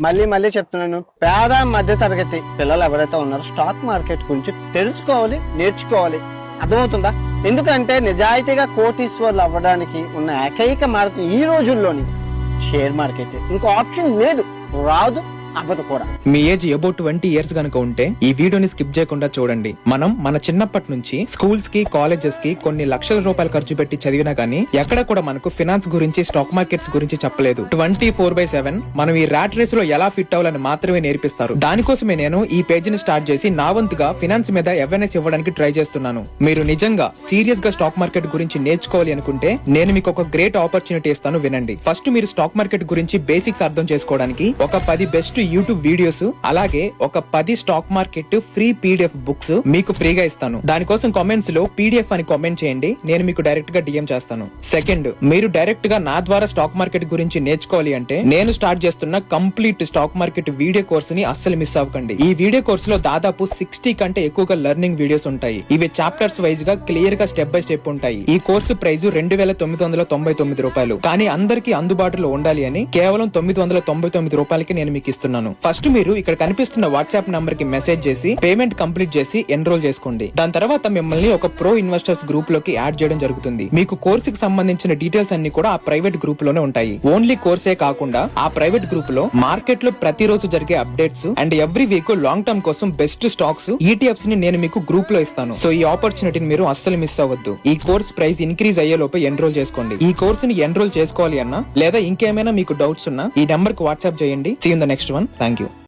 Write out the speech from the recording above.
మళ్ళీ మళ్ళీ చెప్తున్నాను, పేద మధ్య తరగతి పిల్లలు ఎవరైతే ఉన్నారో స్టాక్ మార్కెట్ గురించి తెలుసుకోవాలి, నేర్చుకోవాలి. అర్థమవుతుందా? ఎందుకంటే నిజాయితీగా కోటీశ్వర్లు అవ్వడానికి ఉన్న ఏకైక మార్గం ఈ రోజుల్లోని షేర్ మార్కెట్. ఇంకో ఆప్షన్ లేదు, రాదు, అవ్వదు కూడా. మీ ఏజ్ అబౌట్ 20 years గనుక ఉంటే ఈ వీడియోని స్కిప్ చేయకుండా చూడండి. మనం మన చిన్నప్పటి నుంచి స్కూల్స్ కి, కాలేజెస్ కి కొన్ని లక్షల రూపాయలు ఖర్చు పెట్టి చదివినా గానీ ఎక్కడ కూడా మనకు ఫినాన్స్ గురించి, స్టాక్ మార్కెట్స్ గురించి చెప్పలేదు. 24/7 మనం ఈ ర్యాట్ రేస్ లో ఎలా ఫిట్ అవ్వాలని మాత్రమే నేర్పిస్తారు. దానికోసమే నేను ఈ పేజీని స్టార్ట్ చేసి నా వంతుగా ఫినాన్స్ మీద అవేర్నెస్ ఇవ్వడానికి ట్రై చేస్తున్నాను. మీరు నిజంగా సీరియస్ గా స్టాక్ మార్కెట్ గురించి నేర్చుకోవాలి అనుకుంటే నేను మీకు ఒక గ్రేట్ ఆపర్చునిటీ ఇస్తాను, వినండి. ఫస్ట్ మీరు స్టాక్ మార్కెట్ గురించి బేసిక్స్ అర్థం చేసుకోవడానికి ఒక 10 బెస్ట్ యూట్యూబ్ వీడియోస్, అలాగే ఒక 10 stock market free PDF books మీకు ఫ్రీగా ఇస్తాను. దానికోసం కామెంట్స్ లో పీడిఎఫ్ అని కామెంట్ చేయండి, నేను మీకు డైరెక్ట్ గా డిఎం చేస్తాను. సెకండ్, మీరు డైరెక్ట్ గా నా ద్వారా స్టాక్ మార్కెట్ గురించి నేర్చుకోవాలి అంటే నేను స్టార్ట్ చేస్తున్న complete stock market video course ని అస్సలు మిస్ అవ్వకండి. ఈ వీడియో కోర్స్ లో దాదాపు 60 కంటే ఎక్కువగా లెర్నింగ్ వీడియోస్ ఉంటాయి. ఇవి చాప్టర్స్ వైజ్ గా క్లియర్ గా స్టెప్ బై స్టెప్ ఉంటాయి. ఈ కోర్సు ప్రైస్ 2,999 రూపాయలు, కానీ అందరికీ అందుబాటులో ఉండాలి అని కేవలం 999 రూపాయలకి నేను మీకు ఇస్తున్నాను. ఫస్ట్ మీరు ఇక్కడ కనిపిస్తున్న వాట్సాప్ నంబర్ కి మెసేజ్ చేసి పేమెంట్ కంప్లీట్ చేసి ఎన్రోల్ చేసుకోండి. దాని తర్వాత మిమ్మల్ని ఒక ప్రో ఇన్వెస్టర్స్ గ్రూప్ లోకి యాడ్ చేయడం జరుగుతుంది. మీకు కోర్సుకి సంబంధించిన డీటెయిల్స్ అన్ని కూడా ఆ ప్రైవేట్ గ్రూప్ లోనే ఉంటాయి. ఓన్లీ కోర్సే కాకుండా ఆ ప్రైవేట్ గ్రూప్ లో మార్కెట్ లో ప్రతిరోజు జరిగే updates and every week long term కోసం బెస్ట్ స్టాక్స్, ఈటీఎఫ్స్ ని నేను మీకు గ్రూప్ లో ఇస్తాను. సో ఈ ఆపర్చునిటీని మీరు అస్సలు మిస్ అవ్వద్దు. ఈ కోర్స్ ప్రైస్ ఇంక్రీజ్ అయ్యే లోపే ఎన్రోల్ చేసుకోండి. ఈ కోర్సుని ఎన్రోల్ చేసుకోవాలి అన్నా లేదా ఇంకేమైనా మీకు డౌట్స్ ఉన్నా ఈ నెంబర్ కి వాట్సాప్ చేయండి. See you in the next one. Thank you.